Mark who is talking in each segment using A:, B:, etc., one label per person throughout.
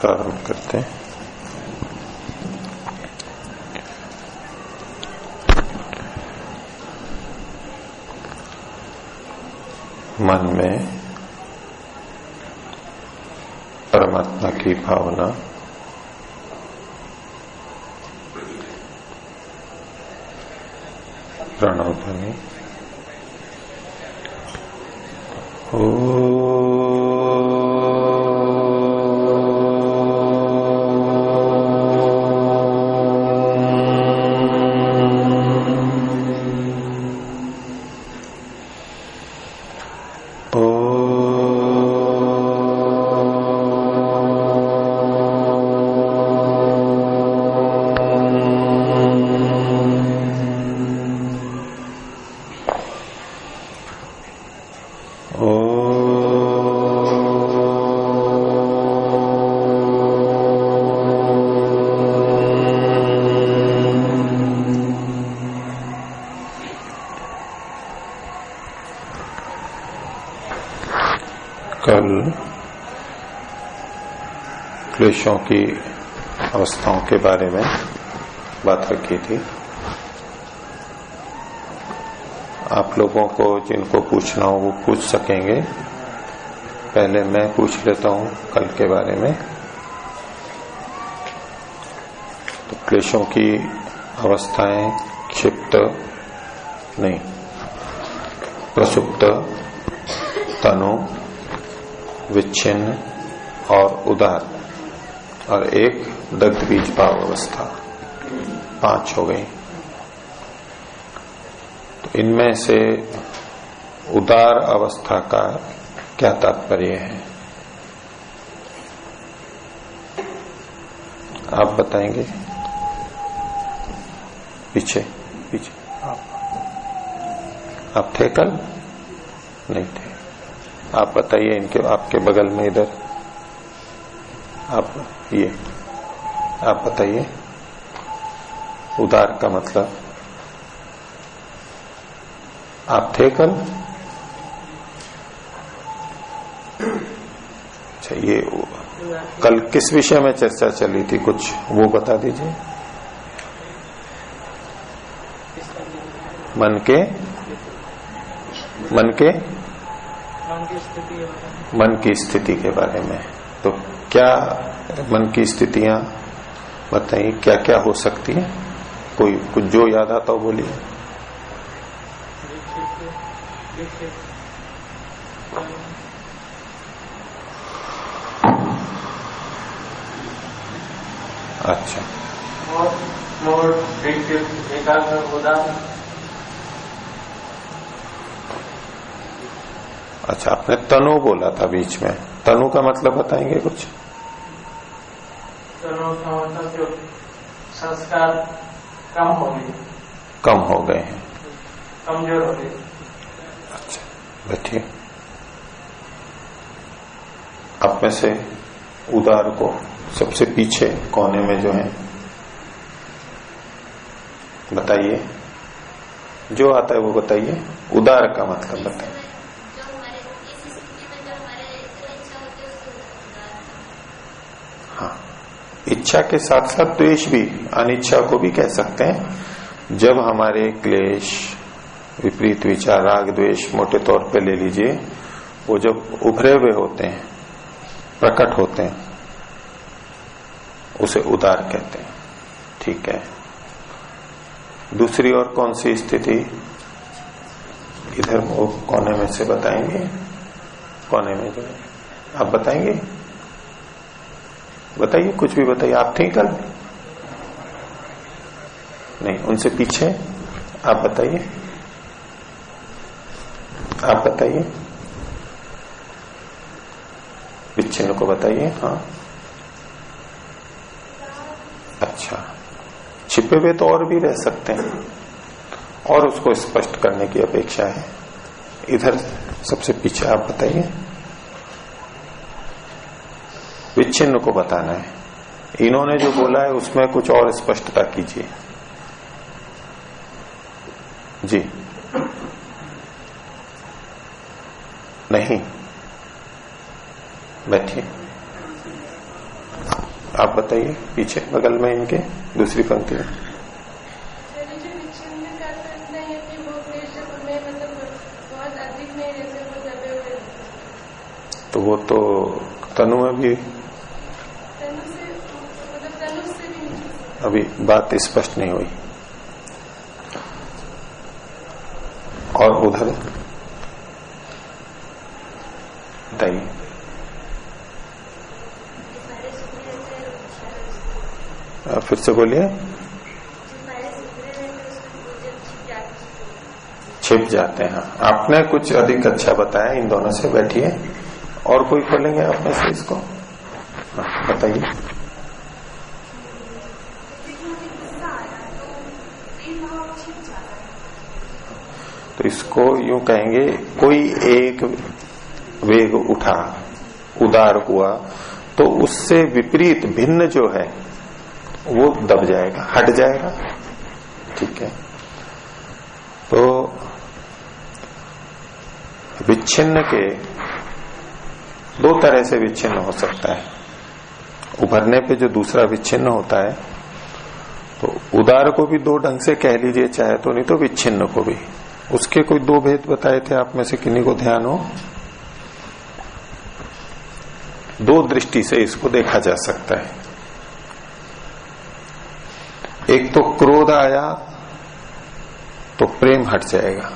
A: प्रारंभ करते हैं। मन में परमात्मा की भावना प्रणव ध्वनि कल क्लेशों की अवस्थाओं के बारे में बात रखी थी। आप लोगों को जिनको पूछना हो वो पूछ सकेंगे। पहले मैं पूछ लेता हूं कल के बारे में। तो क्लेशों की अवस्थाएं क्षिप्त नहीं, प्रसुप्त, तनु, विच्छिन्न और उदार और एक दग्ध बीज भाव अवस्था, 5 हो गई। तो इनमें से उदार अवस्था का क्या तात्पर्य है आप बताएंगे? पीछे पीछे आप थे कल? नहीं थे। आप बताइए इनके, आपके बगल में इधर आप बताइए उदार का मतलब। आप थे कल? अच्छा, ये कल किस विषय में चर्चा चली थी, कुछ वो बता दीजिए। मन की स्थिति के बारे में। तो क्या मन की स्थितियां बताइए, क्या क्या हो सकती है? कोई कुछ जो याद आता हो बोलिए। अच्छा, अच्छा, आपने तनु बोला था बीच में। तनु का मतलब बताएंगे कुछ?
B: तनु का मतलब संस्कार कम हो गए हैं, कमजोर हो गए।
A: अच्छा, बैठिए। आप में से उदार को सबसे पीछे कोने में जो है बताइए, जो आता है वो बताइए। उदार का मतलब बताइए। हाँ, इच्छा के साथ साथ द्वेष भी, अनिच्छा को भी कह सकते हैं। जब हमारे क्लेश, विपरीत विचार, राग द्वेष मोटे तौर पे ले लीजिए, वो जब उभरे हुए होते हैं, प्रकट होते हैं, उसे उदार कहते हैं। ठीक है। दूसरी और कौन सी स्थिति इधर वो कोने में से बताएंगे? कोने में जो है आप बताएंगे? बताइए, कुछ भी बताइए। आप थे कल? नहीं, उनसे पीछे आप बताइए। आप बताइए, विच्छिन्न को बताइए। हाँ, अच्छा, छिपे हुए तो और भी रह सकते हैं और उसको स्पष्ट करने की अपेक्षा है। इधर सबसे पीछे आप बताइए। विच्छिन्न को बताना है। इन्होंने जो बोला है उसमें कुछ और स्पष्टता कीजिए। जी, नहीं, बैठिए। आप बताइए, पीछे बगल में इनके दूसरी पंक्ति में। तो वो तो तनु में भी अभी बात स्पष्ट नहीं हुई। और उधर बताइए। फिर से बोलिए। छिप जाते हैं। आपने कुछ अधिक अच्छा बताया, इन दोनों से बैठिए। और कोई खोलेंगे आप में से इसको? बताइए। तो इसको यूं कहेंगे, कोई एक वेग उठा, उदार हुआ, तो उससे विपरीत भिन्न जो है वो दब जाएगा, हट जाएगा। ठीक है। तो विच्छिन्न के दो तरह से विच्छिन्न हो सकता है। उभरने पे जो दूसरा विच्छिन्न होता है, तो उदार को भी दो ढंग से कह लीजिए चाहे तो, नहीं तो विच्छिन्न को भी। उसके कोई दो भेद बताए थे आप में से किन्हीं को ध्यान हो? दो दृष्टि से इसको देखा जा सकता है। एक तो क्रोध आया तो प्रेम हट जाएगा।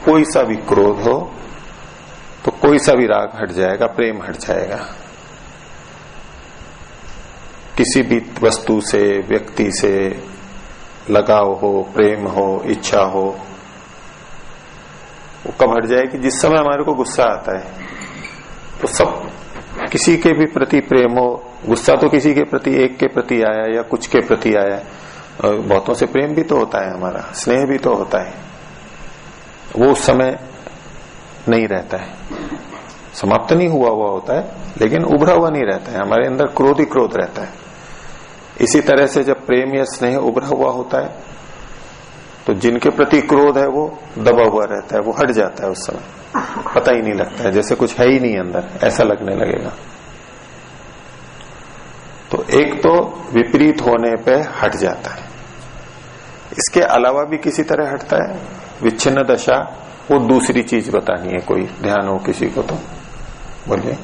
A: कोई सा भी क्रोध हो तो कोई सा भी राग हट जाएगा, प्रेम हट जाएगा। किसी भी वस्तु से, व्यक्ति से लगाव हो, प्रेम हो, इच्छा हो, वो कब हट जाएगी? जिस समय हमारे को गुस्सा आता है, तो सब किसी के भी प्रति प्रेम हो, गुस्सा तो किसी के प्रति, एक के प्रति आया या कुछ के प्रति आया, बहुतों से प्रेम भी तो होता है, हमारा स्नेह भी तो होता है, वो उस समय नहीं रहता है, समाप्त नहीं हुआ होता है, लेकिन उभरा हुआ नहीं रहता है, हमारे अंदर क्रोध ही क्रोध रहता है। इसी तरह से जब प्रेम या स्नेह उभरा हुआ होता है, तो जिनके प्रति क्रोध है वो दबा हुआ रहता है, वो हट जाता है, उस समय पता ही नहीं लगता है, जैसे कुछ है ही नहीं अंदर, ऐसा लगने लगेगा। तो एक तो विपरीत होने पे हट जाता है। इसके अलावा भी किसी तरह हटता है विच्छिन्न दशा, वो दूसरी चीज बतानी है, कोई ध्यान हो किसी को तो बोलिए।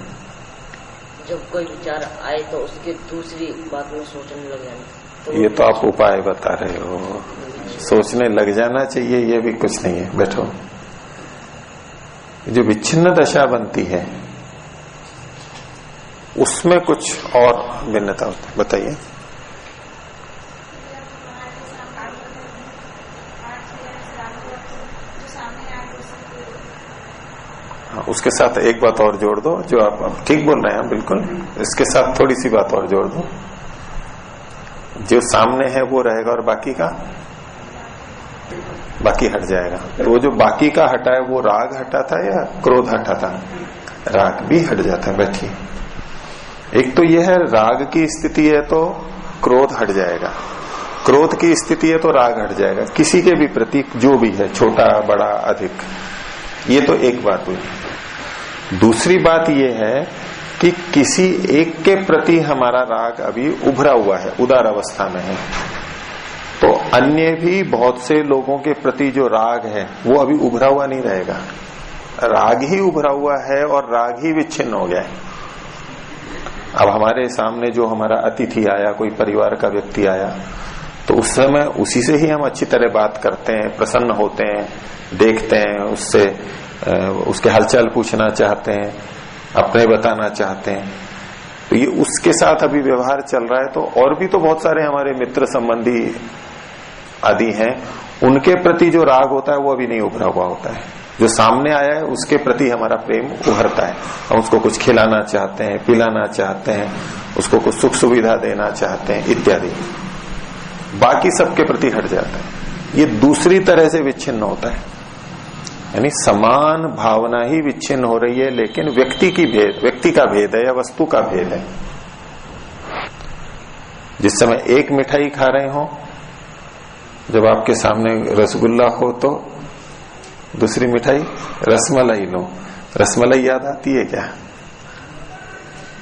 C: जब कोई विचार आए तो उसके दूसरी बात में सोचने लग जाना, तो
A: ये तो आप उपाय बता रहे हो। सोचने लग जाना चाहिए, ये भी कुछ नहीं है। बैठो। जो विच्छिन्न दशा बनती है उसमें कुछ और भिन्नता होती है, बताइए। उसके साथ एक बात और जोड़ दो, जो आप ठीक बोल रहे हैं बिल्कुल, इसके साथ थोड़ी सी बात और जोड़ दो। जो सामने है वो रहेगा और बाकी हट जाएगा। तो वो जो बाकी का हटा है वो राग हटा था या क्रोध हटा था? राग भी हट जाता है। बैठिए। एक तो यह है राग की स्थिति है तो क्रोध हट जाएगा, क्रोध की स्थिति है तो राग हट जाएगा, किसी के भी प्रति जो भी है, छोटा बड़ा अधिक। ये तो एक बात हुई। दूसरी बात यह है कि किसी एक के प्रति हमारा राग अभी उभरा हुआ है, उदार अवस्था में है, तो अन्य भी बहुत से लोगों के प्रति जो राग है वो अभी उभरा हुआ नहीं रहेगा। राग ही उभरा हुआ है और राग ही विच्छिन्न हो गया है। अब हमारे सामने जो हमारा अतिथि आया, कोई परिवार का व्यक्ति आया, तो उस समय उसी से ही हम अच्छी तरह बात करते हैं, प्रसन्न होते हैं, देखते हैं, उससे उसके हालचाल पूछना चाहते हैं, अपने बताना चाहते हैं। तो ये उसके साथ अभी व्यवहार चल रहा है। तो और भी तो बहुत सारे हमारे मित्र संबंधी आदि हैं, उनके प्रति जो राग होता है वो अभी नहीं उभरा हुआ होता है। जो सामने आया है उसके प्रति हमारा प्रेम उभरता है, हम उसको कुछ खिलाना चाहते हैं, पिलाना चाहते हैं, उसको कुछ सुख सुविधा देना चाहते हैं इत्यादि। बाकी सबके प्रति हट जाता है। ये दूसरी तरह से विच्छिन्न होता है, यानी समान भावना ही विच्छिन्न हो रही है, लेकिन व्यक्ति का भेद है या वस्तु का भेद है। जिस समय एक मिठाई खा रहे हो, जब आपके सामने रसगुल्ला हो तो दूसरी मिठाई रसमलाई लो। रसमलाई याद आती है क्या?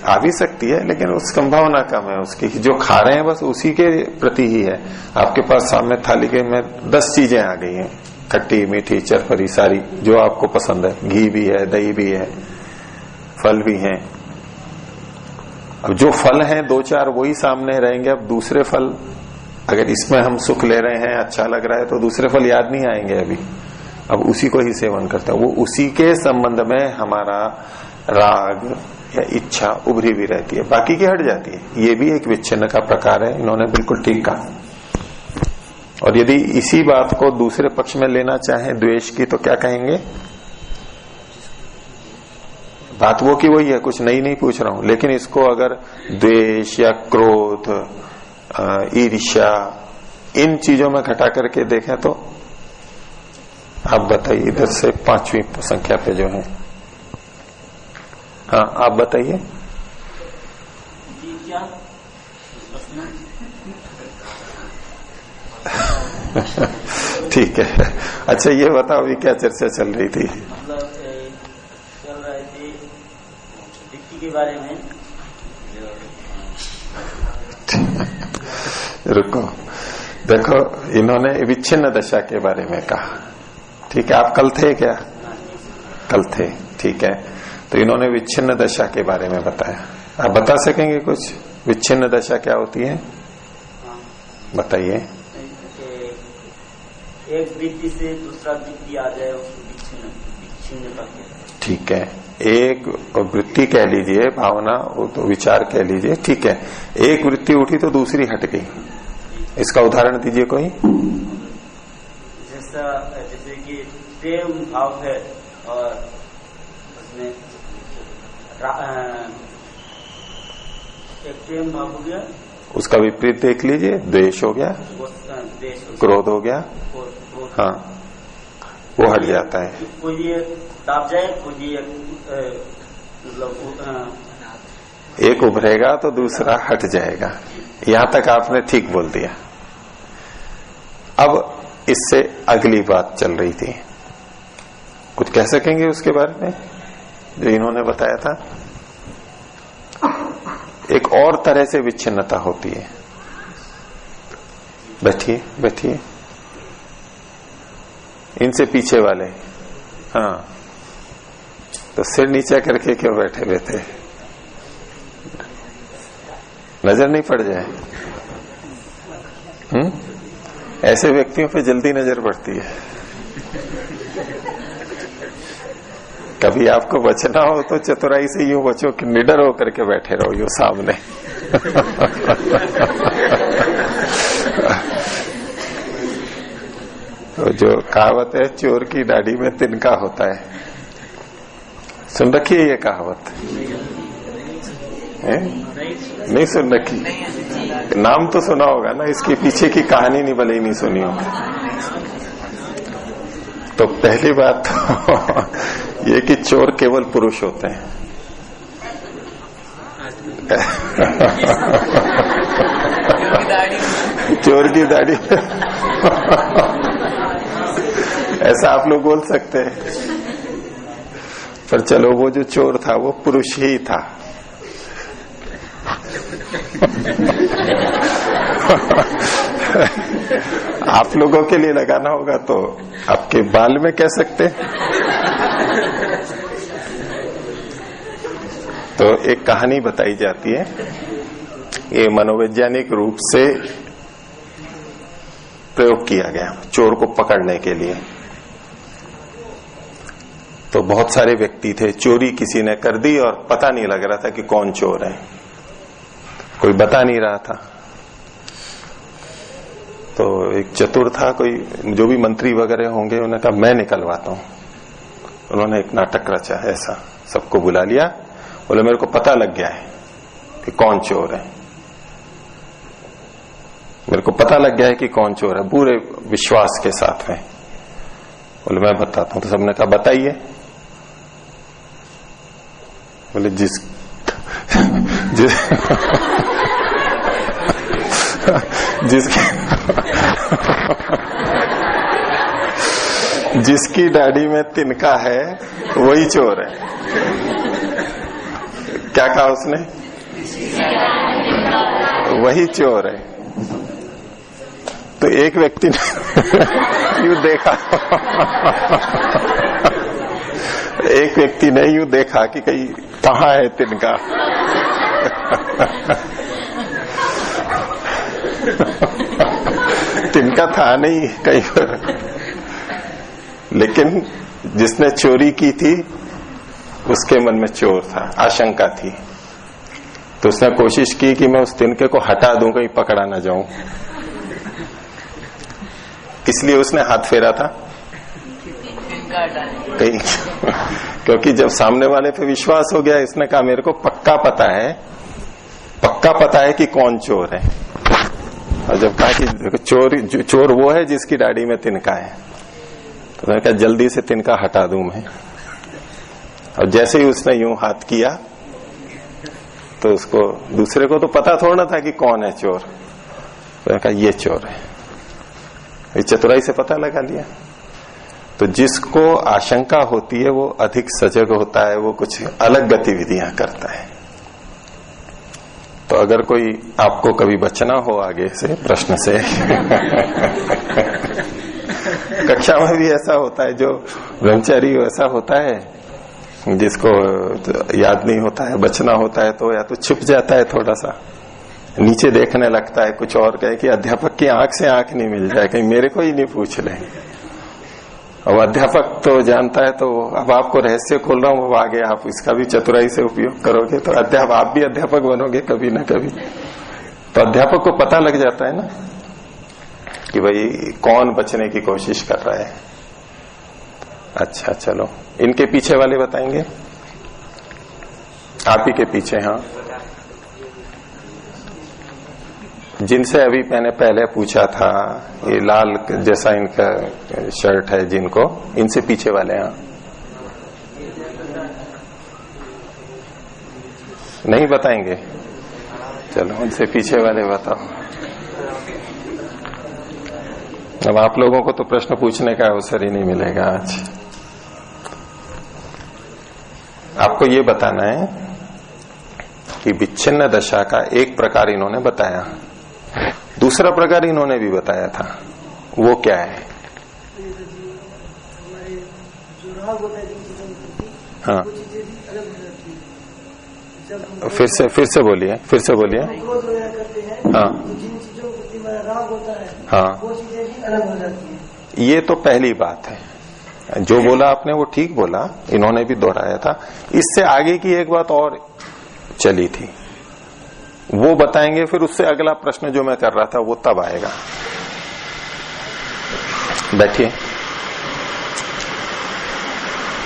A: आ भी सकती है, लेकिन उस संभावना कम है उसकी। जो खा रहे हैं बस उसी के प्रति ही है। आपके पास सामने थाली के में 10 चीजें आ गई हैं, खट्टी मीठी चरफरी सारी, जो आपको पसंद है, घी भी है, दही भी है, फल भी हैं। अब जो फल हैं 2-4 वही सामने रहेंगे। अब दूसरे फल, अगर इसमें हम सुख ले रहे हैं, अच्छा लग रहा है, तो दूसरे फल याद नहीं आएंगे अभी। अब उसी को ही सेवन करते हैं। वो उसी के संबंध में हमारा राग या इच्छा उभरी भी रहती है, बाकी की हट जाती है। ये भी एक विच्छिन्न का प्रकार है, इन्होंने बिल्कुल ठीक कहा। और यदि इसी बात को दूसरे पक्ष में लेना चाहे द्वेष की, तो क्या कहेंगे? बात वो की वही है, कुछ नई नहीं पूछ रहा हूं, लेकिन इसको अगर द्वेष या क्रोध, ईर्ष्या, इन चीजों में घटा करके देखें तो आप बताइए। इधर से 5वीं संख्या पे जो है, हाँ आप बताइए। ठीक है, अच्छा ये बताओ अभी क्या चर्चा चल रही थी?
D: मतलब चल रही थी व्यक्ति के बारे में।
A: रुको, देखो इन्होंने विच्छिन्न दशा के बारे में कहा। ठीक है, आप कल थे क्या? कल थे, ठीक है। तो इन्होंने विच्छिन्न दशा के बारे में बताया। आप बता सकेंगे कुछ, विच्छिन्न दशा क्या होती है? बताइए।
D: एक वृत्ति से दूसरा वृत्ति आ जाए, उसको विच्छिन्न कहते हैं। ठीक है,
A: एक वृत्ति कह लीजिए, भावना तो विचार कह लीजिए, ठीक है। एक वृत्ति उठी तो दूसरी हट गई, इसका उदाहरण दीजिए कोई।
D: जैसे कि प्रेम भाव है और उसमें एक प्रेम भाव हो गया,
A: उसका विपरीत देख लीजिए, द्वेष हो गया, क्रोध हो गया, हाँ वो हट जाता है।
D: कोई ये दाब जाए, कोई ये मतलब
A: एक उभरेगा तो दूसरा हट जाएगा। यहां तक आपने ठीक बोल दिया। अब इससे अगली बात चल रही थी, कुछ कह सकेंगे उसके बारे में जो इन्होंने बताया था? एक और तरह से विच्छिन्नता होती है। बैठिए बैठिए, इनसे पीछे वाले, हाँ तो सिर नीचे करके क्यों बैठे हुए थे? नजर नहीं पड़ जाए? ऐसे व्यक्तियों पे जल्दी नजर पड़ती है। कभी आपको बचना हो तो चतुराई से यूं बचो कि निडर होकर के बैठे रहो यूं सामने। तो जो कहावत है, चोर की दाढ़ी में तिनका होता है, सुन रखी है ये कहावत? नहीं सुन रखी? नाम तो सुना होगा ना, इसके पीछे की कहानी नहीं भले ही नहीं सुनी होगी। तो पहली बात तो ये कि चोर केवल पुरुष होते हैं। चोर की दाढ़ी ऐसा आप लोग बोल सकते हैं, पर चलो वो जो चोर था वो पुरुष ही था। आप लोगों के लिए लगाना होगा तो आपके बाल में कह सकते। तो एक कहानी बताई जाती है, ये मनोवैज्ञानिक रूप से प्रयोग किया गया चोर को पकड़ने के लिए। तो बहुत सारे व्यक्ति थे, चोरी किसी ने कर दी और पता नहीं लग रहा था कि कौन चोर है, कोई बता नहीं रहा था। तो एक चतुर था, कोई जो भी मंत्री वगैरह होंगे, उन्होंने कहा मैं निकलवाता हूं। उन्होंने एक नाटक रचा, ऐसा सबको बुला लिया, बोले मेरे को पता लग गया है कि कौन चोर है, मेरे को पता लग गया है कि कौन चोर है, पूरे विश्वास के साथ में। बोले मैं बताता हूं। तो सबने कहा बताइए। बोले जिसकी दाढ़ी में तिनका है वही चोर है। क्या कहा उसने? वही चोर है। तो एक व्यक्ति ने यूं देखा एक व्यक्ति ने यूं देखा कि कहीं कहाँ है तिनका। तिनका था नहीं कहीं पर, लेकिन जिसने चोरी की थी उसके मन में चोर था, आशंका थी। तो उसने कोशिश की कि मैं उस तिनके को हटा दूं, कहीं पकड़ा ना जाऊं, इसलिए उसने हाथ फेरा था कहीं। क्योंकि जब सामने वाले पे विश्वास हो गया, इसने कहा मेरे को पक्का पता है कि कौन चोर है। और जब कहा कि चोर वो है जिसकी दाढ़ी में तिनका है, तो मैंने कहा जल्दी से तिनका हटा दूं मैं। और जैसे ही उसने यूं हाथ किया तो उसको, दूसरे को तो पता थोड़ा था कि कौन है चोर। तो मैंने कहा ये चोर है, ये चतुराई से पता लगा लिया। तो जिसको आशंका होती है वो अधिक सजग होता है, वो कुछ अलग गतिविधियां करता है। तो अगर कोई आपको कभी बचना हो आगे से प्रश्न से कक्षा में भी ऐसा होता है, जो ब्रह्मचारी ऐसा होता है जिसको याद नहीं होता है, बचना होता है, तो या तो छिप जाता है, थोड़ा सा नीचे देखने लगता है, कुछ और कहे कि अध्यापक की आंख से आंख नहीं मिल जाए, कहीं मेरे को ही नहीं पूछ ले। अब अध्यापक तो जानता है, तो अब आपको रहस्य खोल रहा हूं, अब आगे आप इसका भी चतुराई से उपयोग करोगे तो आप भी अध्यापक बनोगे कभी ना कभी। तो अध्यापक को पता लग जाता है ना कि भाई कौन बचने की कोशिश कर रहा है। अच्छा चलो, इनके पीछे वाले बताएंगे, आप ही के पीछे। हाँ, जिनसे अभी मैंने पहले पूछा था, ये लाल जैसा इनका शर्ट है जिनको, इनसे पीछे वाले। हाँ, नहीं बताएंगे? चलो उनसे पीछे वाले बताओ। अब आप लोगों को तो प्रश्न पूछने का अवसर ही नहीं मिलेगा आज। आपको ये बताना है कि विच्छिन्न दशा का एक प्रकार इन्होंने बताया, दूसरा प्रकार इन्होंने भी बताया था, वो क्या है? हाँ, फिर से बोलिए। हाँ हाँ, ये तो पहली बात है। जो बोला आपने वो ठीक बोला, इन्होंने भी दोहराया था। इससे आगे की एक बात और चली थी, वो बताएंगे, फिर उससे अगला प्रश्न जो मैं कर रहा था वो तब आएगा। बैठिए,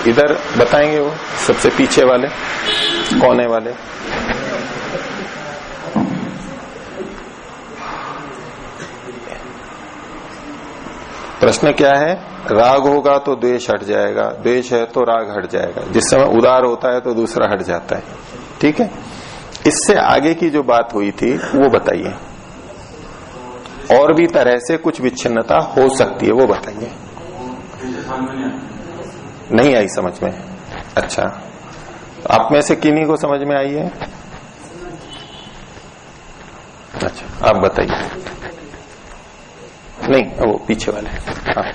A: इधर बताएंगे वो सबसे पीछे वाले, कोने वाले। प्रश्न क्या है? राग होगा तो द्वेष हट जाएगा, द्वेष है तो राग हट जाएगा। जिस समय उदार होता है तो दूसरा हट जाता है। ठीक है, इससे आगे की जो बात हुई थी वो बताइए। और भी तरह से कुछ विच्छिन्नता हो सकती है, वो बताइए। नहीं आई समझ में? अच्छा, आप में से किन्हीं को समझ में आई है? अच्छा, आप बताइए। नहीं, वो पीछे वाले। हाँ,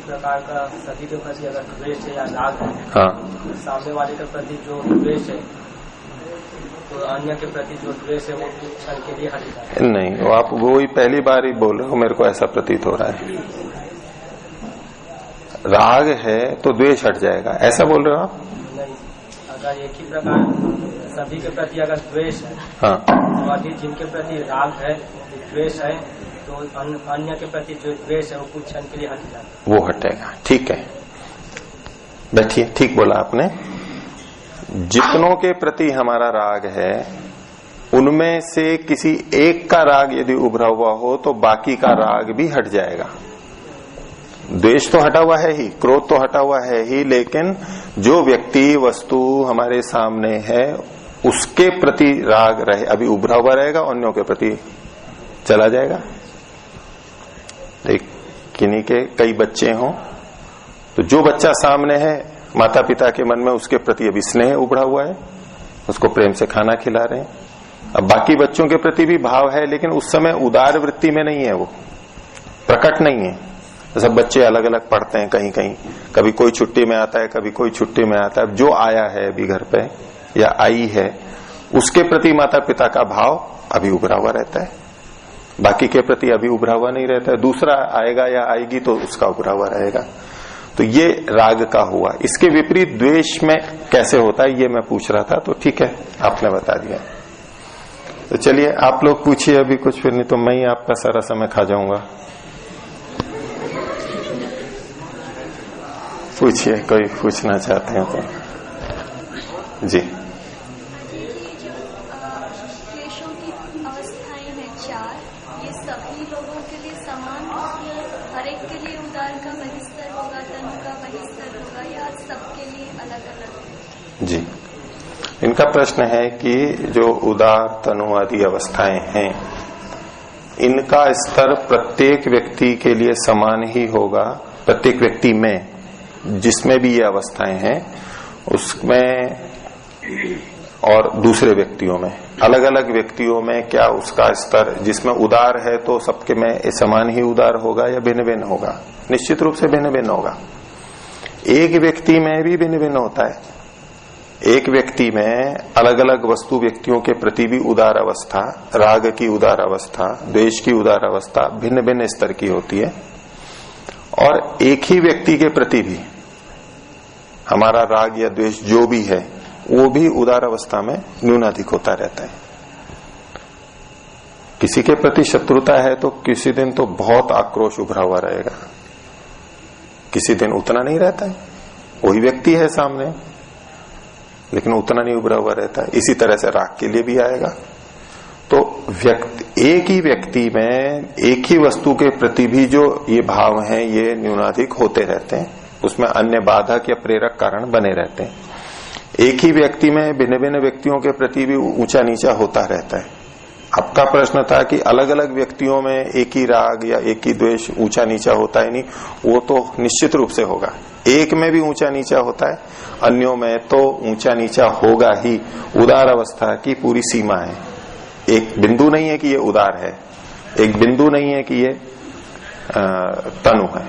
B: प्रकार का सभी के प्रति अगर द्वेष है या राग है,
A: हाँ,
B: सामने वाले के प्रति जो द्वेष है तो अन्य के प्रति जो द्वेष है वो क्षण के लिए हट जाता है।
A: नहीं, वो आप वो ही पहली बार ही बोल रहे हो, मेरे को ऐसा प्रतीत हो रहा है। राग है तो द्वेष हट जाएगा, ऐसा बोल रहे हो आप?
B: नहीं, अगर एक ही प्रकार सभी के प्रति अगर द्वेष है,
A: हाँ,
B: तो अभी जिनके प्रति राग है, द्वेष है, तो अन्य के प्रति जो द्वेष है वो कुछ क्षण के लिए हट जाता है,
A: वो हटेगा। ठीक है, बैठिए। ठीक बोला आपने। जितनों के प्रति हमारा राग है, उनमें से किसी एक का राग यदि उभरा हुआ हो तो बाकी का राग भी हट जाएगा। द्वेष तो हटा हुआ है ही, क्रोध तो हटा हुआ है ही, लेकिन जो व्यक्ति वस्तु हमारे सामने है उसके प्रति राग रहे, अभी उभरा हुआ रहेगा, अन्यों के प्रति चला जाएगा। किन्हीं के कई बच्चे हों तो जो बच्चा सामने है माता पिता के मन में उसके प्रति अभी स्नेह उभरा हुआ है, उसको प्रेम से खाना खिला रहे हैं। अब बाकी बच्चों के प्रति भी भाव है, लेकिन उस समय उदार वृत्ति में नहीं है, वो प्रकट नहीं है। सब बच्चे अलग अलग पढ़ते हैं, कहीं कहीं कभी कोई छुट्टी में आता है, कभी कोई छुट्टी में आता है। जो आया है अभी घर पे या आई है, उसके प्रति माता पिता का भाव अभी उभरा हुआ रहता है, बाकी के प्रति अभी उभरा हुआ नहीं रहता है। दूसरा आएगा या आएगी तो उसका उभरा हुआ रहेगा। तो ये राग का हुआ। इसके विपरीत द्वेष में कैसे होता है ये मैं पूछ रहा था, तो ठीक है आपने बता दिया। तो चलिए आप लोग पूछिए अभी कुछ, फिर नहीं तो मैं ही आपका सारा समय खा जाऊंगा। पूछिए, कोई पूछना चाहते हैं तो। जी,
E: क्लेशों की अवस्थाएं हैं 4, ये सभी लोगों के लिए समान होगी? हर एक के लिए उदार का वही स्तर होगा, तनु का वही स्तर होगा, या सबके लिए अलग अलग?
A: जी, इनका प्रश्न है कि जो उदार तनु आदि अवस्थाएं हैं, इनका स्तर प्रत्येक व्यक्ति के लिए समान ही होगा? प्रत्येक व्यक्ति में जिसमें भी ये अवस्थाएं हैं उसमें और दूसरे व्यक्तियों में, अलग अलग व्यक्तियों में क्या उसका स्तर, जिसमें उदार है तो सबके में समान ही उदार होगा या भिन्न भिन्न होगा? निश्चित रूप से भिन्न भिन्न होगा। एक व्यक्ति में भी भिन्न भिन्न होता है। एक व्यक्ति में अलग अलग वस्तु व्यक्तियों के प्रति भी उदार अवस्था, राग की उदार अवस्था, द्वेष की उदार अवस्था भिन्न भिन्न स्तर की होती है। और एक ही व्यक्ति के प्रति भी हमारा राग या द्वेष जो भी है वो भी उदार अवस्था में न्यूनाधिक होता रहता है। किसी के प्रति शत्रुता है तो किसी दिन तो बहुत आक्रोश उभरा हुआ रहेगा, किसी दिन उतना नहीं रहता है, वही व्यक्ति है सामने लेकिन उतना नहीं उभरा हुआ रहता है। इसी तरह से राग के लिए भी आएगा। तो एक ही व्यक्ति में एक ही वस्तु के प्रति भी जो ये भाव हैं ये न्यूनाधिक होते रहते हैं, उसमें अन्य बाधक या प्रेरक कारण बने रहते हैं। एक ही व्यक्ति में भिन्न भिन्न व्यक्तियों के प्रति भी ऊंचा नीचा होता रहता है। आपका प्रश्न था कि अलग अलग व्यक्तियों में एक ही राग या एक ही द्वेष ऊंचा नीचा होता है नहीं, वो तो निश्चित रूप से होगा। एक में भी ऊंचा नीचा होता है, अन्यों में तो ऊंचा नीचा होगा ही। उदार अवस्था की पूरी सीमा है। एक बिंदु नहीं है कि ये उदार है, एक बिंदु नहीं है कि ये तनु है,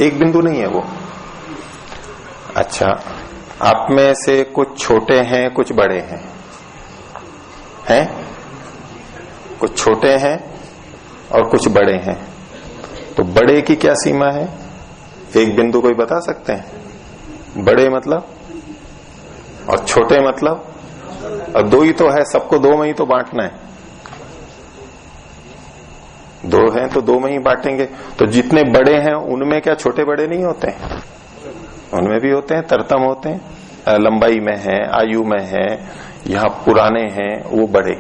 A: एक बिंदु नहीं है वो। अच्छा, आप में से कुछ छोटे हैं, कुछ बड़े हैं? कुछ छोटे हैं और कुछ बड़े हैं। तो बड़े की क्या सीमा है? एक बिंदु कोई बता सकते हैं? बड़े मतलब और छोटे मतलब? और दो ही तो है, सबको दो में ही तो बांटना है। दो हैं तो दो में ही बांटेंगे। तो जितने बड़े हैं उनमें क्या छोटे बड़े नहीं होते हैं? उनमें भी होते हैं, तरतम होते हैं, लंबाई में है, आयु में है, यहाँ पुराने हैं वो बड़े,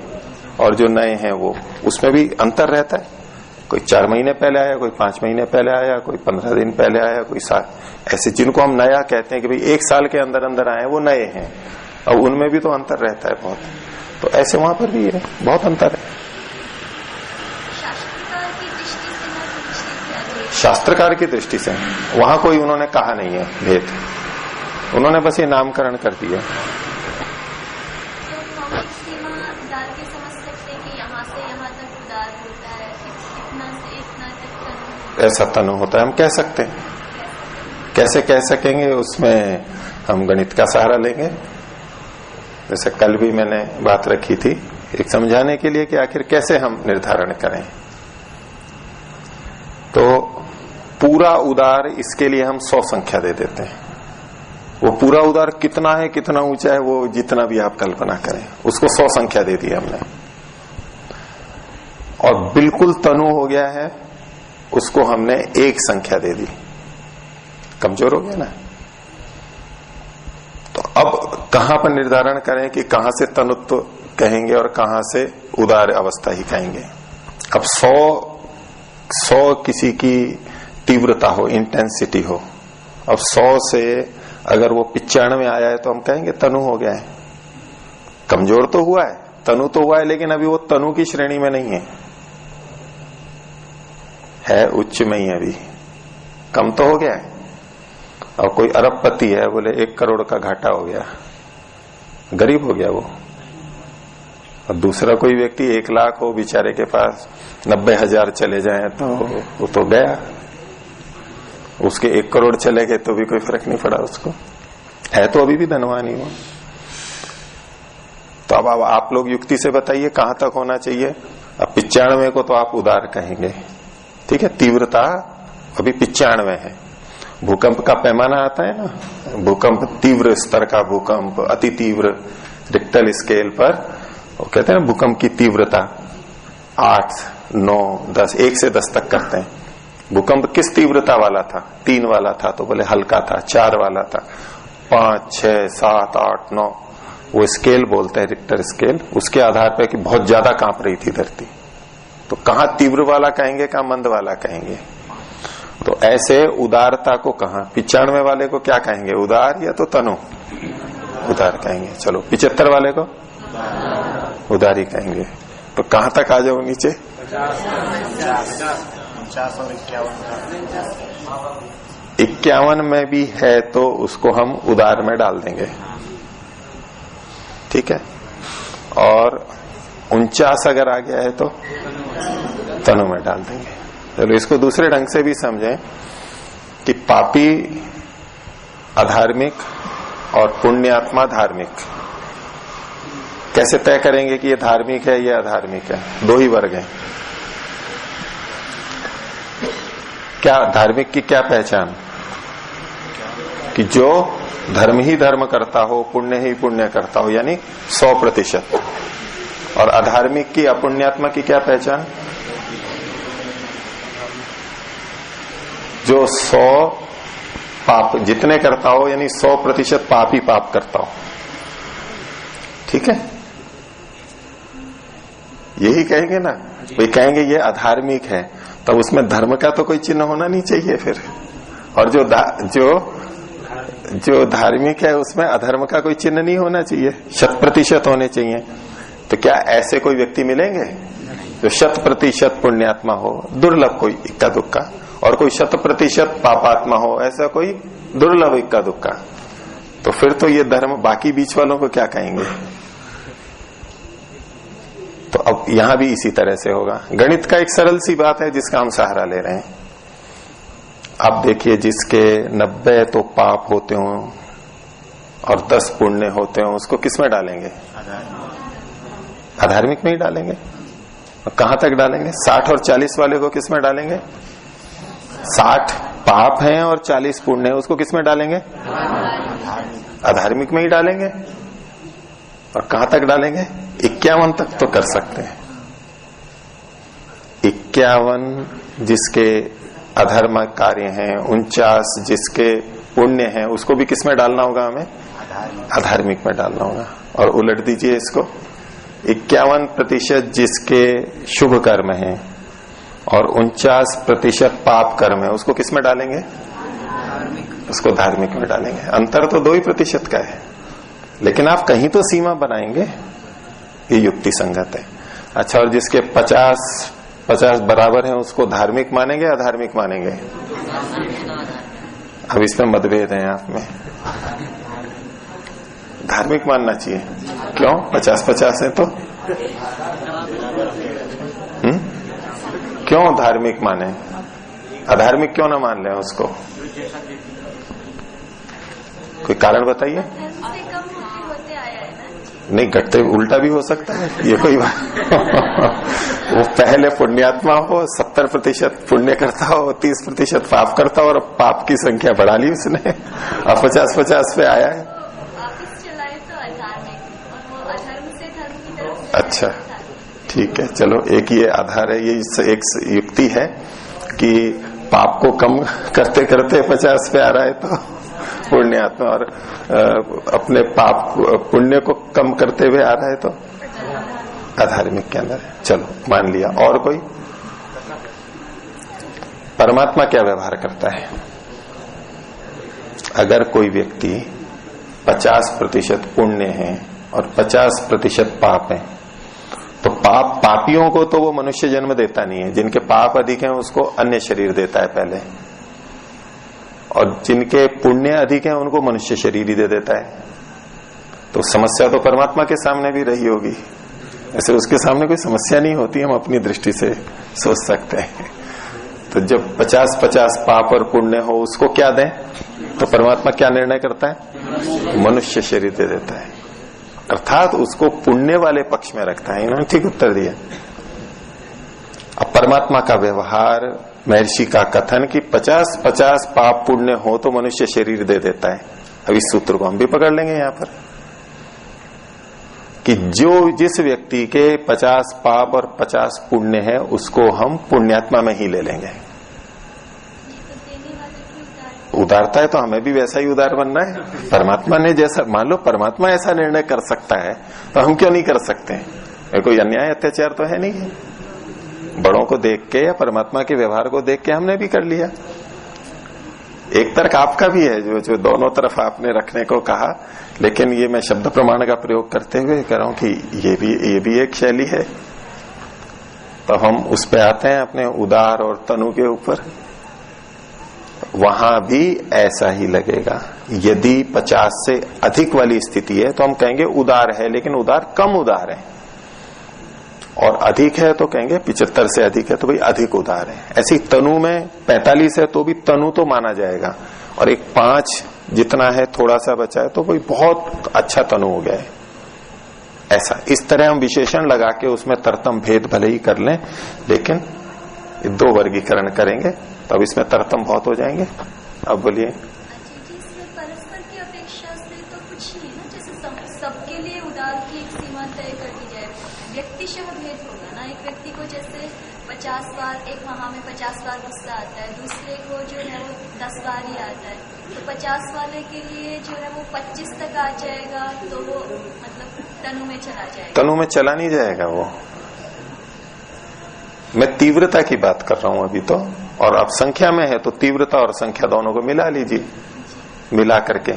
A: और जो नए हैं वो, उसमें भी अंतर रहता है। कोई 4 महीने पहले आया, कोई 5 महीने पहले आया, कोई 15 दिन पहले आया, कोई साल, ऐसे जिनको हम नया कहते हैं कि भाई 1 साल के अंदर अंदर आए वो नए हैं। अब उनमें भी तो अंतर रहता है बहुत। तो ऐसे वहां पर भी है, बहुत अंतर है। शास्त्रकार की दृष्टि से वहां कोई उन्होंने कहा नहीं है भेद, उन्होंने बस ये नामकरण कर दिया। ऐसा तनु होता है, हम कह सकते हैं। कैसे कह सकेंगे, उसमें हम गणित का सहारा लेंगे। जैसे कल भी मैंने बात रखी थी एक समझाने के लिए कि आखिर कैसे हम निर्धारण करें। तो पूरा उदार, इसके लिए हम 100 संख्या दे देते हैं। वो पूरा उदार कितना है, कितना ऊंचा है, वो जितना भी आप कल्पना करें, उसको 100 संख्या दे दी हमने। और बिल्कुल तनु हो गया है, उसको हमने 1 संख्या दे दी। कमजोर हो गया ना। तो अब कहां पर निर्धारण करें कि कहां से तनुत्व कहेंगे और कहां से उदार अवस्था ही कहेंगे? अब 100 किसी की तीव्रता हो, इंटेंसिटी हो। अब 100 से अगर वो 95 आया है तो हम कहेंगे तनु हो गया है। कमजोर तो हुआ है, तनु तो हुआ है, लेकिन अभी वो तनु की श्रेणी में नहीं है उच्च में ही, अभी कम तो हो गया है। और कोई अरबपति है, बोले 1 करोड़ का घाटा हो गया, गरीब हो गया वो। और दूसरा कोई व्यक्ति 1 लाख हो, बेचारे के पास 90,000 चले जाएं तो वो तो गया, उसके 1 करोड़ चले गए तो भी कोई फर्क नहीं पड़ा उसको, है तो अभी भी धनवान ही वो। तो अब आप लोग युक्ति से बताइए कहां तक होना चाहिए। अब 95 को तो आप उदार कहेंगे, ठीक है, तीव्रता अभी 95 है। भूकंप का पैमाना आता है ना, भूकंप तीव्र स्तर का भूकंप, अति तीव्र रिक्टर स्केल पर वो कहते हैं भूकंप की तीव्रता 8, 9, 10, 1 से 10 तक करते हैं। भूकंप किस तीव्रता वाला था? 3 वाला था तो बोले हल्का था, 4 वाला था, 5, 6, 7, 8, 9, वो स्केल बोलते हैं रिक्टर स्केल, उसके आधार पर कि बहुत ज्यादा कांप रही थी धरती। तो कहां तीव्र वाला कहेंगे, कहां मंद वाला कहेंगे? तो ऐसे उदारता को कहां, 95 वाले को क्या कहेंगे, उदार या तो तनु? उदार कहेंगे। चलो 75 वाले को उदार ही कहेंगे। तो कहां तक आ जाओ नीचे? 51 में भी है तो उसको हम उदार में डाल देंगे, ठीक है। और 49 अगर आ गया है तो तनु में डाल देंगे। चलो इसको दूसरे ढंग से भी समझें कि पापी अधार्मिक और पुण्यात्मा धार्मिक, कैसे तय करेंगे कि ये धार्मिक है, ये अधार्मिक है? 2 ही वर्ग हैं। क्या धार्मिक की क्या पहचान? कि जो धर्म ही धर्म करता हो, पुण्य ही पुण्य करता हो, यानी 100%। और अधार्मिक की, अपुण्यात्मा की क्या पहचान? जो 100 पाप जितने करता हो, यानी 100% पाप ही पाप करता हो, ठीक है। यही कहेंगे ना, वे कहेंगे ये अधार्मिक है, तब उसमें धर्म का तो कोई चिन्ह होना नहीं चाहिए फिर। और जो धार्मिक है उसमें अधर्म का कोई चिन्ह नहीं होना चाहिए, 100% होने चाहिए। तो क्या ऐसे कोई व्यक्ति मिलेंगे जो 100% पुण्यात्मा हो? दुर्लभ, कोई इक्का दुक्का। और कोई 100% पापात्मा हो, ऐसा कोई दुर्लभ, इक्का दुक्का। तो फिर तो ये धर्म, बाकी बीच वालों को क्या कहेंगे? तो अब यहां भी इसी तरह से होगा। गणित का एक सरल सी बात है जिसका हम सहारा ले रहे हैं। आप देखिए, जिसके 90 तो पाप होते हो और 10 पुण्य होते हो, उसको किस में डालेंगे? अधार्मिक में ही डालेंगे। और कहां तक डालेंगे? 60 और 40 वाले को किस में डालेंगे? 60 पाप हैं और 40 पुण्य है, उसको किस में डालेंगे? अधार्मिक में ही डालेंगे। और कहां तक डालेंगे? 51 तक तो कर सकते हैं। 51 जिसके अधर्म कार्य हैं, 49 जिसके पुण्य हैं, उसको भी किस में डालना होगा? हमें अधार्मिक में डालना होगा। और उलट दीजिए इसको, 51% जिसके शुभ कर्म हैं और 49% पाप कर्म है, उसको किस में डालेंगे? उसको धार्मिक में डालेंगे। अंतर तो 2% का है, लेकिन आप कहीं तो सीमा बनाएंगे, ये युक्ति संगत है। अच्छा, और जिसके 50 बराबर है, उसको धार्मिक मानेंगे अधार्मिक मानेंगे? अब इसमें मतभेद है आप में। धार्मिक मानना चाहिए। क्यों? 50-50 है तो क्यों धार्मिक माने? अधार्मिक क्यों ना मान लें उसको? कोई कारण बताइए। नहीं, घटते उल्टा भी हो सकता है, ये कोई बात वो पहले पुण्यात्मा हो, 70% पुण्य करता हो, 30% पाप करता हो, और पाप की संख्या बढ़ा ली उसने, अब 50-50 पे आया है। अच्छा, ठीक है, चलो एक ये आधार है, ये एक युक्ति है कि पाप को कम करते करते 50 पे आ रहा है तो पुण्यात्मा, और अपने पाप पुण्य को कम करते हुए आ रहा है तो अधार्मिक के अंदर है। चलो मान लिया। और कोई? परमात्मा क्या व्यवहार करता है? अगर कोई व्यक्ति 50% पुण्य है और 50% पाप है, तो पापियों को तो वो मनुष्य जन्म देता नहीं है, जिनके पाप अधिक हैं उसको अन्य शरीर देता है पहले, और जिनके पुण्य अधिक है उनको मनुष्य शरीर ही दे देता है। तो समस्या तो परमात्मा के सामने भी रही होगी, ऐसे उसके सामने कोई समस्या नहीं होती, हम अपनी दृष्टि से सोच सकते हैं। तो जब 50-50 पाप और पुण्य हो उसको क्या दें, तो परमात्मा क्या निर्णय करता है, मनुष्य शरीर दे देता है, अर्थात उसको पुण्य वाले पक्ष में रखता है। इन्होंने ठीक उत्तर दिया। अब परमात्मा का व्यवहार, महर्षि का कथन कि 50-50 पाप पुण्य हो तो मनुष्य शरीर दे देता है। अब इस सूत्र को हम भी पकड़ लेंगे यहां पर कि जो जिस व्यक्ति के 50 पाप और 50 पुण्य है उसको हम पुण्यात्मा में ही ले लेंगे। उदारता है तो हमें भी वैसा ही उदार बनना है। परमात्मा ने जैसा, मान लो परमात्मा ऐसा निर्णय कर सकता है तो हम क्यों नहीं कर सकते? कोई अन्याय अत्याचार तो है नहीं है। बड़ों को देख के या परमात्मा के व्यवहार को देख के हमने भी कर लिया। एक तर्क आपका भी है जो दोनों तरफ आपने रखने को कहा, लेकिन ये मैं शब्द प्रमाण का प्रयोग करते हुए कह रहा हूं कि ये भी एक शैली है। तो हम उस पे आते हैं अपने उदार और तनु के ऊपर। वहां भी ऐसा ही लगेगा। यदि 50 से अधिक वाली स्थिति है तो हम कहेंगे उदार है, लेकिन उदार कम उदार है, और अधिक है तो कहेंगे 75 से अधिक है तो भाई अधिक उदार है। ऐसी तनु में 45 है तो भी तनु तो माना जाएगा, और एक 5 जितना है थोड़ा सा बचा है तो भाई बहुत अच्छा तनु हो गया है। ऐसा इस तरह हम विशेषण लगा के उसमें तरतम भेद भले ही कर लें, लेकिन 2 वर्गीकरण करेंगे तब इसमें तरतम बहुत हो जाएंगे। अब बोलिए।
E: परस्पर की अपेक्षा से तो कुछ नहीं ना, जैसे सबके लिए उदार की एक सीमा तय कर दी जाए। व्यक्तिशः भेद होगा ना, एक व्यक्ति को जैसे 50 बार, एक माह में 50 बार गुस्सा आता है, दूसरे को जो है वो 10 बार ही आता है। तो 50 वाले के लिए जो है वो 25 तक आ जाएगा तो वो मतलब तनु में चला जाएगा।
A: तनु में चला नहीं जाएगा वो। मैं तीव्रता की बात कर रहा हूं अभी तो, और अब संख्या में है तो तीव्रता और संख्या दोनों को मिला लीजिए, मिला करके।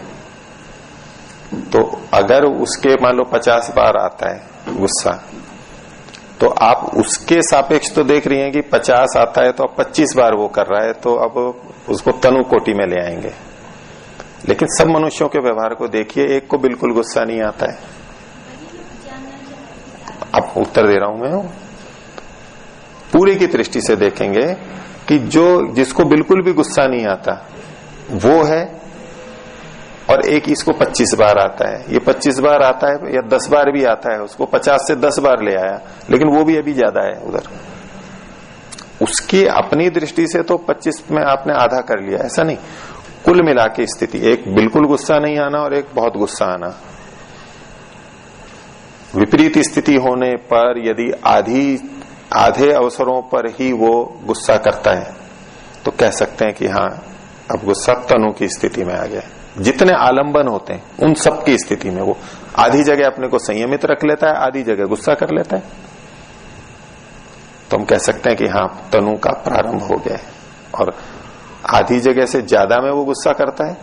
A: तो अगर उसके मान लो 50 बार आता है गुस्सा, तो आप उसके सापेक्ष तो देख रही हैं कि 50 आता है तो अब 25 बार वो कर रहा है, तो अब उसको तनु कोटि में ले आएंगे। लेकिन सब मनुष्यों के व्यवहार को देखिए, एक को बिल्कुल गुस्सा नहीं आता है। अब उत्तर दे रहा हूं मैं, पूरे की दृष्टि से देखेंगे कि जिसको बिल्कुल भी गुस्सा नहीं आता वो है, और एक इसको 25 बार आता है। ये 25 बार आता है या 10 बार भी आता है, उसको 50 से 10 बार ले आया, लेकिन वो भी अभी ज्यादा है उधर। उसकी अपनी दृष्टि से तो 25 में आपने आधा कर लिया, ऐसा नहीं। कुल मिला के स्थिति, एक बिल्कुल गुस्सा नहीं आना और एक बहुत गुस्सा आना। विपरीत स्थिति होने पर यदि आधे अवसरों पर ही वो गुस्सा करता है तो कह सकते हैं कि हाँ अब गुस्सा तनु की स्थिति में आ गया। जितने आलंबन होते हैं उन सब की स्थिति में वो आधी जगह अपने को संयमित रख लेता है, आधी जगह गुस्सा कर लेता है, तो हम कह सकते हैं कि हाँ तनु का प्रारंभ हो गया है। और आधी जगह से ज्यादा में वो गुस्सा करता है,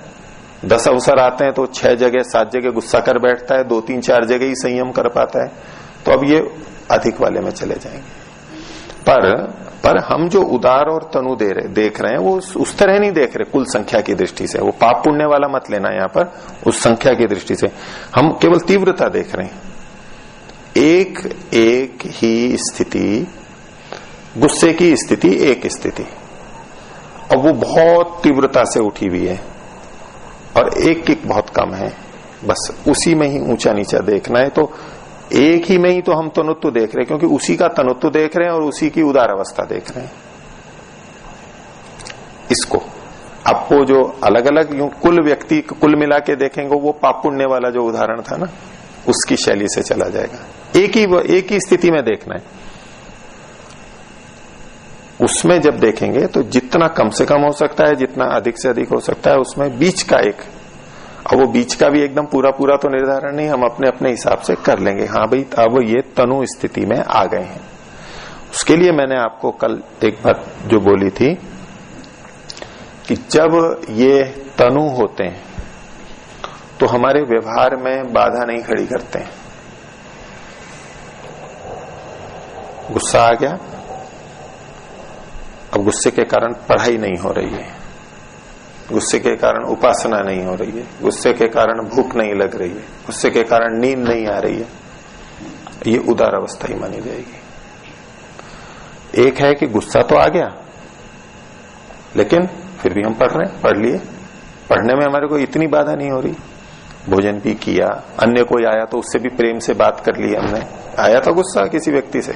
A: 10 अवसर आते हैं तो 6 जगह 7 जगह गुस्सा कर बैठता है, 2-3-4 जगह ही संयम कर पाता है, तो अब ये अधिक वाले में चले जाएंगे। पर हम जो उदार और तनु देख रहे हैं वो उस तरह नहीं देख रहे कुल संख्या की दृष्टि से। वो पाप पुण्य वाला मत लेना यहाँ पर, उस संख्या की दृष्टि से हम केवल तीव्रता देख रहे हैं। एक ही स्थिति, गुस्से की स्थिति एक स्थिति, अब वो बहुत तीव्रता से उठी हुई है, और एक बहुत कम है, बस उसी में ही ऊंचा नीचा देखना है। तो एक ही में ही तो हम तनुत्व देख रहे हैं, क्योंकि उसी का तनुत्व देख रहे हैं और उसी की उदार अवस्था देख रहे हैं। इसको आपको जो अलग अलग यूं कुल व्यक्ति कुल मिला के देखेंगे, वो पाप पुण्य वाला जो उदाहरण था ना, उसकी शैली से चला जाएगा। एक ही स्थिति में देखना है। उसमें जब देखेंगे तो जितना कम से कम हो सकता है, जितना अधिक से अधिक हो सकता है, उसमें बीच का एक, अब वो बीच का भी एकदम पूरा तो निर्धारण नहीं, हम अपने अपने हिसाब से कर लेंगे। हाँ भाई अब ये तनु स्थिति में आ गए हैं। उसके लिए मैंने आपको कल एक बात जो बोली थी कि जब ये तनु होते हैं तो हमारे व्यवहार में बाधा नहीं खड़ी करते हैं। गुस्सा आ गया, अब गुस्से के कारण पढ़ाई नहीं हो रही है, गुस्से के कारण उपासना नहीं हो रही है, गुस्से के कारण भूख नहीं लग रही है, गुस्से के कारण नींद नहीं आ रही है, ये उदार अवस्था ही मानी जाएगी। एक है कि गुस्सा तो आ गया लेकिन फिर भी हम पढ़ रहे हैं, पढ़ लिए, पढ़ने में हमारे को इतनी बाधा नहीं हो रही, भोजन भी किया, अन्य कोई आया तो उससे भी प्रेम से बात कर ली हमने, आया था गुस्सा किसी व्यक्ति से,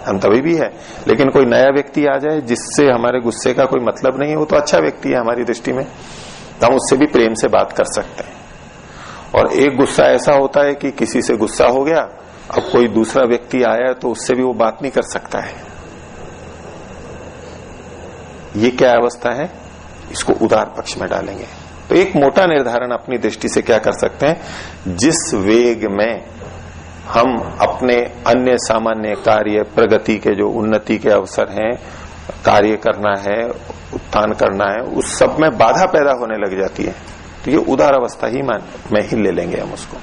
A: हम तभी भी है, लेकिन कोई नया व्यक्ति आ जाए जिससे हमारे गुस्से का कोई मतलब नहीं है, वो तो अच्छा व्यक्ति है हमारी दृष्टि में, तो हम उससे भी प्रेम से बात कर सकते हैं। और एक गुस्सा ऐसा होता है कि किसी से गुस्सा हो गया, अब कोई दूसरा व्यक्ति आया है तो उससे भी वो बात नहीं कर सकता है। ये क्या अवस्था है, इसको उदार पक्ष में डालेंगे। तो एक मोटा निर्धारण अपनी दृष्टि से क्या कर सकते हैं, जिस वेग में हम अपने अन्य सामान्य कार्य, प्रगति के जो उन्नति के अवसर हैं, कार्य करना है, उत्थान करना है, उस सब में बाधा पैदा होने लग जाती है, तो ये उदार अवस्था ही में ही ले लेंगे हम उसको।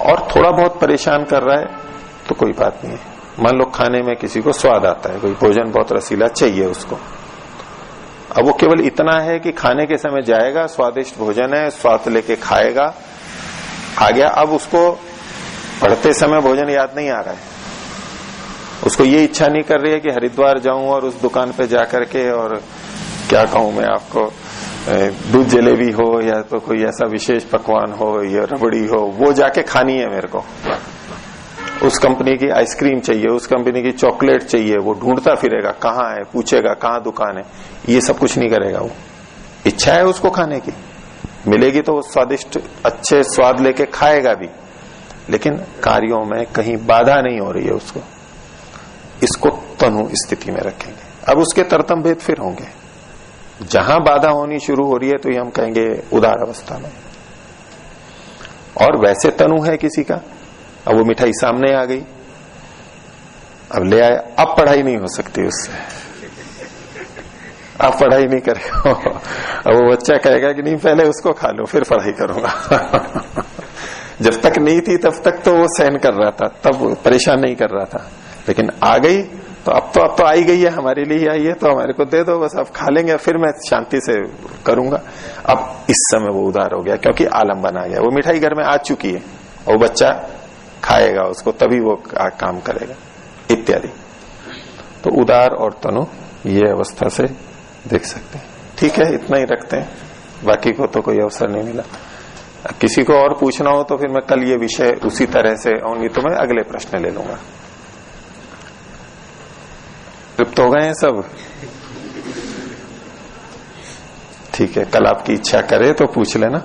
A: और थोड़ा बहुत परेशान कर रहा है तो कोई बात नहीं है। मान लो खाने में किसी को स्वाद आता है, कोई भोजन बहुत रसीला चाहिए उसको, अब वो केवल इतना है कि खाने के समय जाएगा, स्वादिष्ट भोजन है, स्वाद लेके खाएगा, आ गया, अब उसको पढ़ते समय भोजन याद नहीं आ रहा है, उसको ये इच्छा नहीं कर रही है कि हरिद्वार जाऊं और उस दुकान पे जाकर के, और क्या कहूं मैं आपको, दूध जलेबी हो या तो कोई ऐसा विशेष पकवान हो या रबड़ी हो, वो जाके खानी है मेरे को, उस कंपनी की आइसक्रीम चाहिए, उस कंपनी की चॉकलेट चाहिए, वो ढूंढता फिरेगा कहाँ है, पूछेगा कहाँ दुकान है, ये सब कुछ नहीं करेगा। वो इच्छा है उसको खाने की, मिलेगी तो वो स्वादिष्ट अच्छे स्वाद लेके खाएगा भी, लेकिन कार्यों में कहीं बाधा नहीं हो रही है उसको। इसको तनु स्थिति में रखेंगे। अब उसके तरतम भेद फिर होंगे, जहां बाधा होनी शुरू हो रही है तो ये हम कहेंगे उदार अवस्था में। और वैसे तनु है किसी का, अब वो मिठाई सामने आ गई, अब ले आए, अब पढ़ाई नहीं हो सकती उससे, अब पढ़ाई नहीं करेगा। अब वो बच्चा कहेगा कि नहीं पहले उसको खा लो फिर पढ़ाई करूंगा। जब तक नहीं थी तब तक तो वो सहन कर रहा था, तब परेशान नहीं कर रहा था, लेकिन आ गई तो अब तो आई गई है, हमारे लिए आई है तो हमारे को दे दो, बस अब खा लेंगे, फिर मैं शांति से करूंगा। अब इस समय वो उदार हो गया क्योंकि आलम्बन आ गया, वो मिठाई घर में आ चुकी है, वो बच्चा खाएगा उसको, तभी वो काम करेगा इत्यादि। तो उदार और तनु ये अवस्था से देख सकते हैं। ठीक है, इतना ही रखते हैं, बाकी को तो कोई अवसर नहीं मिला। किसी को और पूछना हो तो फिर मैं कल ये विषय उसी तरह से, और नहीं तो मैं अगले प्रश्न ले लूंगा। तृप्त हो गए हैं सब? ठीक है, कल आपकी इच्छा करे तो पूछ लेना।